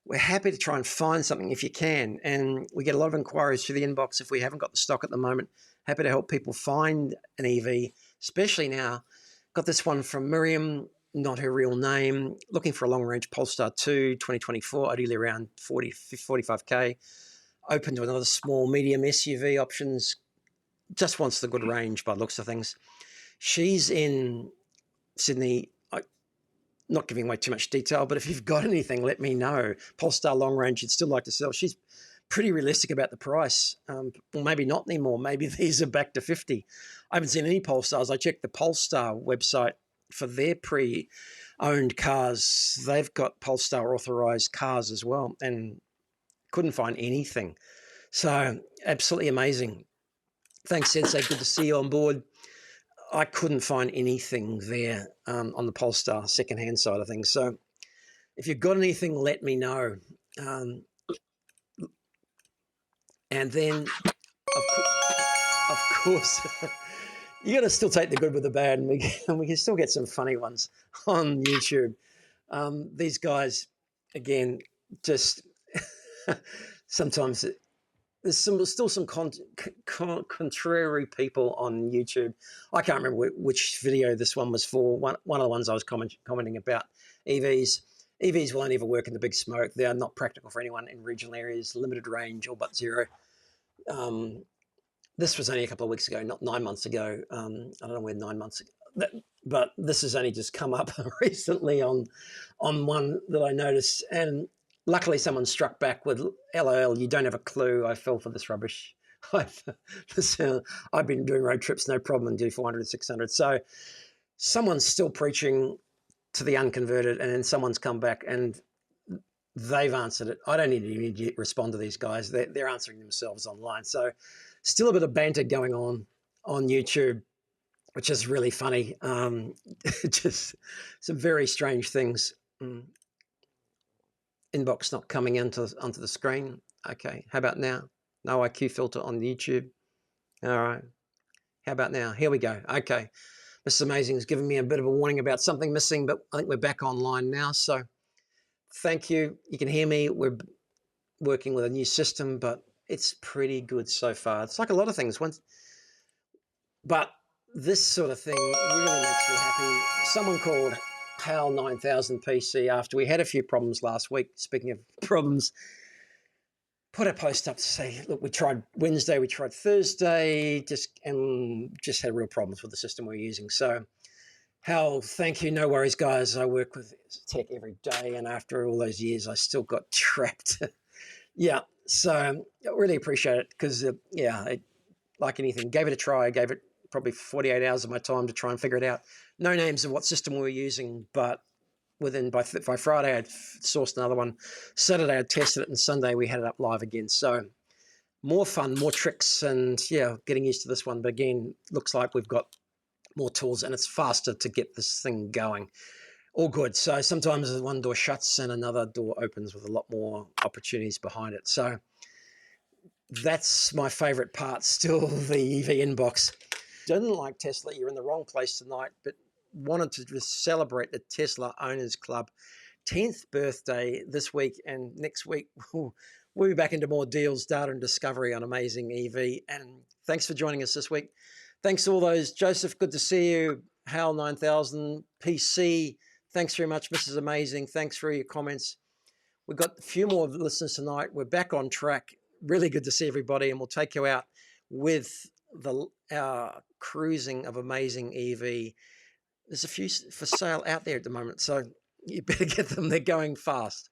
We're happy to try and find something if you can, and we get a lot of inquiries through the inbox if we haven't got the stock at the moment. Happy to help people find an EV, especially now. Got this one from Miriam, not her real name, looking for a long-range Polestar 2, 2024, ideally around 45K, open to another small, medium SUV options, just wants the good range by the looks of things. She's in Sydney. Not giving away too much detail, but if you've got anything, let me know. Polestar long range, you'd still like to sell. She's pretty realistic about the price. Well, maybe not anymore. Maybe these are back to 50. I haven't seen any Polestars. I checked the Polestar website for their pre-owned cars. They've got Polestar authorized cars as well, and couldn't find anything. So absolutely amazing. Thanks, Sensei. Good to see you on board. I couldn't find anything there on the Polestar secondhand side of things. So if you've got anything, let me know. And then, of course, you got to still take the good with the bad, and we can still get some funny ones on YouTube. These guys, again, just sometimes there's still some contrary people on YouTube. I can't remember which video this one was for. One of the ones I was commenting about EVs. EVs will only ever work in the big smoke. They are not practical for anyone in regional areas, limited range, all but zero. This was only a couple of weeks ago, not 9 months ago. I don't know where 9 months ago, but this has only just come up recently on one that I noticed. And luckily someone struck back with, LOL, you don't have a clue. I fell for this rubbish. I've been doing road trips, no problem, and do 400, 600. So someone's still preaching to the unconverted, and then someone's come back and they've answered it. I don't need to respond to these guys. They're answering themselves online. So still a bit of banter going on YouTube, which is really funny. Just some very strange things. Inbox not coming onto the screen. Okay, how about now? No IQ filter on YouTube. All right. How about now? Here we go. Okay. Mrs. Amazing is giving me a bit of a warning about something missing, but I think we're back online now. So thank you. You can hear me. We're working with a new system, but it's pretty good so far. It's like a lot of things. But this sort of thing really makes me happy. Someone called HAL 9000 PC after we had a few problems last week. Speaking of problems, put a post up to say, look, we tried Wednesday, we tried Thursday, just had real problems with the system we're using. So HAL, thank you. No worries, guys. I work with tech every day, and after all those years, I still got trapped. Yeah, so I really appreciate it because, like anything, gave it a try. I gave it probably 48 hours of my time to try and figure it out. No names of what system we were using, but by Friday, I'd sourced another one. Saturday, I'd tested it, and Sunday, we had it up live again. So more fun, more tricks, and getting used to this one. But again, looks like we've got more tools, and it's faster to get this thing going. All good. So sometimes one door shuts and another door opens with a lot more opportunities behind it. So that's my favorite part, still the EV inbox. Didn't like Tesla, you're in the wrong place tonight, but wanted to just celebrate the Tesla Owners Club 10th birthday this week, and next week we'll be back into more deals, data and discovery on AmazingEV. And thanks for joining us this week. Thanks to all those. Joseph, good to see you. HAL 9000 PC, thanks very much. Mrs. Amazing, thanks for your comments. We've got a few more listeners tonight. We're back on track. Really good to see everybody, and we'll take you out with our cruising of Amazing EV. There's a few for sale out there at the moment, so you better get them. They're going fast.